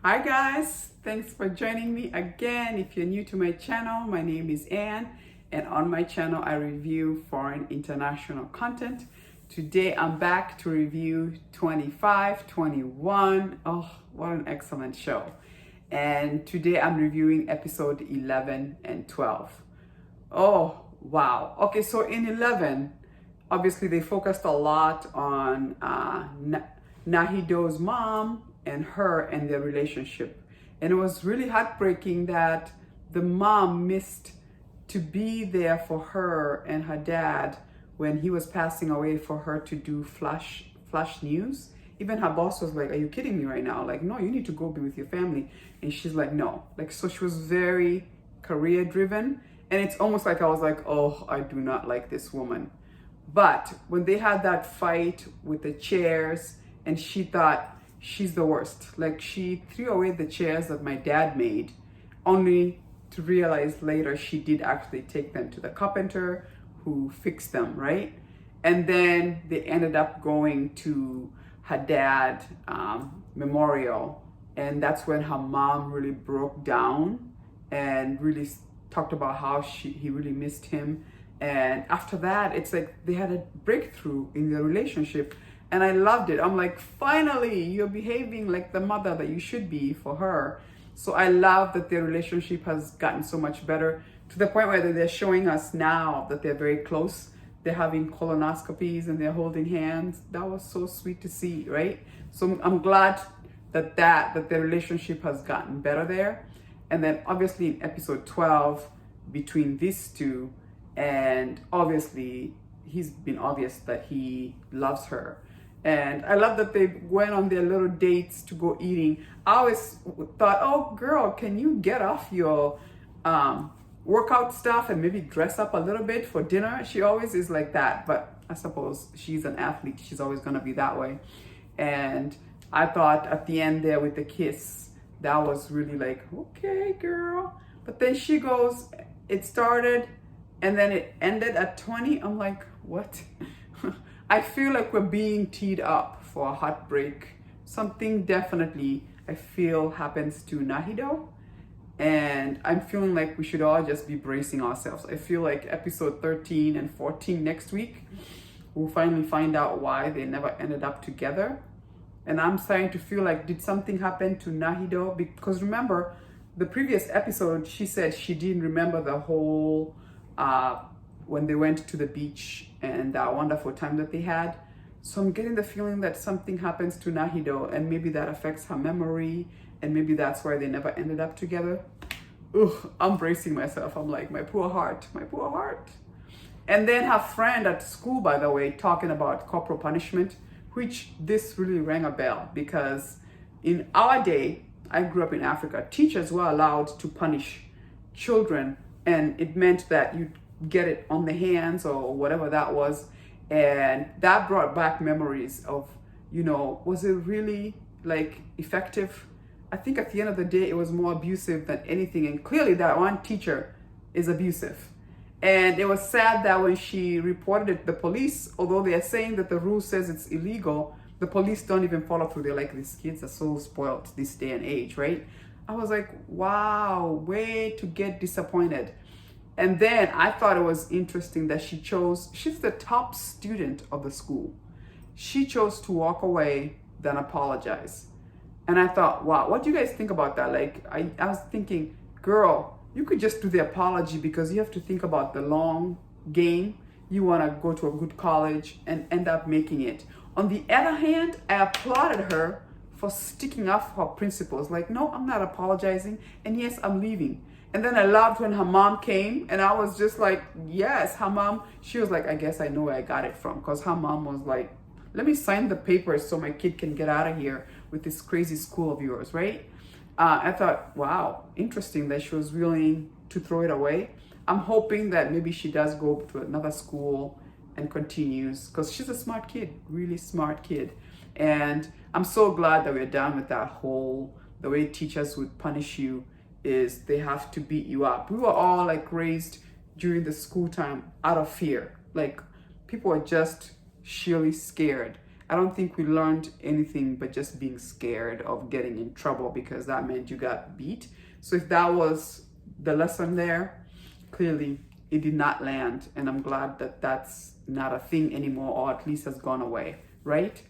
Hi guys, thanks for joining me again. If you're new to my channel, my name is Anne, and on my channel I review foreign international content. Today I'm back to review 2521. Oh, what an excellent show. And today I'm reviewing episode 11 and 12. Oh, wow. Okay, so in 11, obviously they focused a lot on Nahido's mom and her and their relationship. And it was really heartbreaking that the mom missed to be there for her and her dad when he was passing away, for her to do flash news. Even her boss was like, "Are you kidding me right now? Like, no, you need to go be with your family." And she's like, "No." Like, so she was very career driven. And it's almost like I was like, "Oh, I do not like this woman." But when they had that fight with the chairs, and she thought she's the worst, like she threw away the chairs that my dad made, only to realize later she did actually take them to the carpenter who fixed them, right? And then they ended up going to her dad memorial, and that's when her mom really broke down and really talked about how he really missed him. And after that, it's like they had a breakthrough in their relationship, and I loved it. I'm like, finally you're behaving like the mother that you should be for her. So I love that their relationship has gotten so much better, to the point where they're showing us now that they're very close. They're having colonoscopies and they're holding hands. That was so sweet to see, right? So I'm glad that their relationship has gotten better there. And then obviously in episode 12, between these two, and obviously he's been obvious that he loves her. And I love that they went on their little dates to go eating. I always thought, "Oh girl, can you get off your workout stuff and maybe dress up a little bit for dinner?" She always is like that, but I suppose she's an athlete. She's always gonna be that way. And I thought at the end there with the kiss, that was really like, okay, girl. But then she goes, it started and then it ended at 20. I'm like, what? I feel like we're being teed up for a heartbreak. Something definitely I feel happens to Nahido. And I'm feeling like we should all just be bracing ourselves. I feel like episode 13 and 14 next week, we'll finally find out why they never ended up together. And I'm starting to feel like, did something happen to Nahido? Because remember, the previous episode, she said she didn't remember the whole when they went to the beach and that wonderful time that they had. So I'm getting the feeling that something happens to Nahido, and maybe that affects her memory, and maybe that's why they never ended up together. Ugh, I'm bracing myself. I'm like, my poor heart, my poor heart. And then her friend at school, by the way, talking about corporal punishment, which this really rang a bell, because in our day, I grew up in Africa, teachers were allowed to punish children, and it meant that you'd get it on the hands or whatever that was. And that brought back memories of, was it really like effective? I think at the end of the day, it was more abusive than anything. And clearly that one teacher is abusive. And it was sad that when she reported it to the police, although they are saying that the rule says it's illegal, the police don't even follow through. They're like, these kids are so spoiled this day and age, right? I was like, wow, way to get disappointed. And then I thought it was interesting that she's the top student of the school. She chose to walk away than apologize. And I thought, wow, what do you guys think about that? Like, I was thinking, girl, you could just do the apology, because you have to think about the long game. You want to go to a good college and end up making it. On the other hand, I applauded her for sticking up for her principles. Like, no, I'm not apologizing. And yes, I'm leaving. And then I loved when her mom came, and I was just like, yes, her mom, she was like, I guess I know where I got it from. Because her mom was like, let me sign the papers so my kid can get out of here with this crazy school of yours, right? I thought, wow, interesting that she was willing to throw it away. I'm hoping that maybe she does go to another school and continues, because she's a smart kid, really smart kid. And I'm so glad that we're done with that whole, the way teachers would punish you is they have to beat you up. We were all like raised during the school time out of fear. Like, people were just sheerly scared. I don't think we learned anything but just being scared of getting in trouble because that meant you got beat. So if that was the lesson there, clearly it did not land. And I'm glad that that's not a thing anymore, or at least has gone away, right?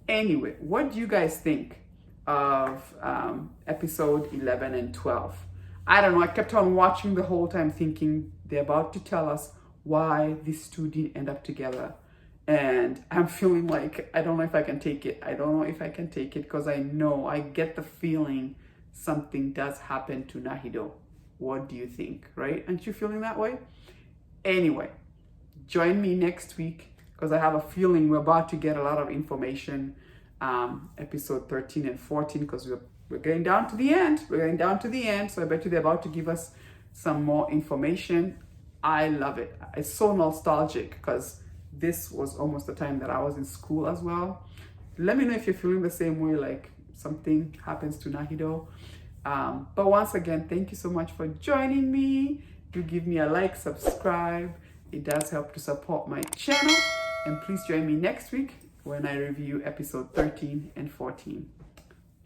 Anyway, what do you guys think of episode 11 and 12? I don't know. I kept on watching the whole time thinking they're about to tell us why these two didn't end up together. And I'm feeling like I don't know if I can take it. I don't know if I can take it because I get the feeling something does happen to Nahido. What do you think, right? Aren't you feeling that way? Anyway, join me next week because I have a feeling we're about to get a lot of information. Episode 13 and 14 because we're getting down to the end. We're getting down to the end. So I bet you they're about to give us some more information. I love it. It's so nostalgic because this was almost the time that I was in school as well. Let me know if you're feeling the same way, like something happens to Nahido. But once again, thank you so much for joining me. Do give me a like, subscribe. It does help to support my channel. And please join me next week when I review episode 13 and 14.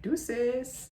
Deuces!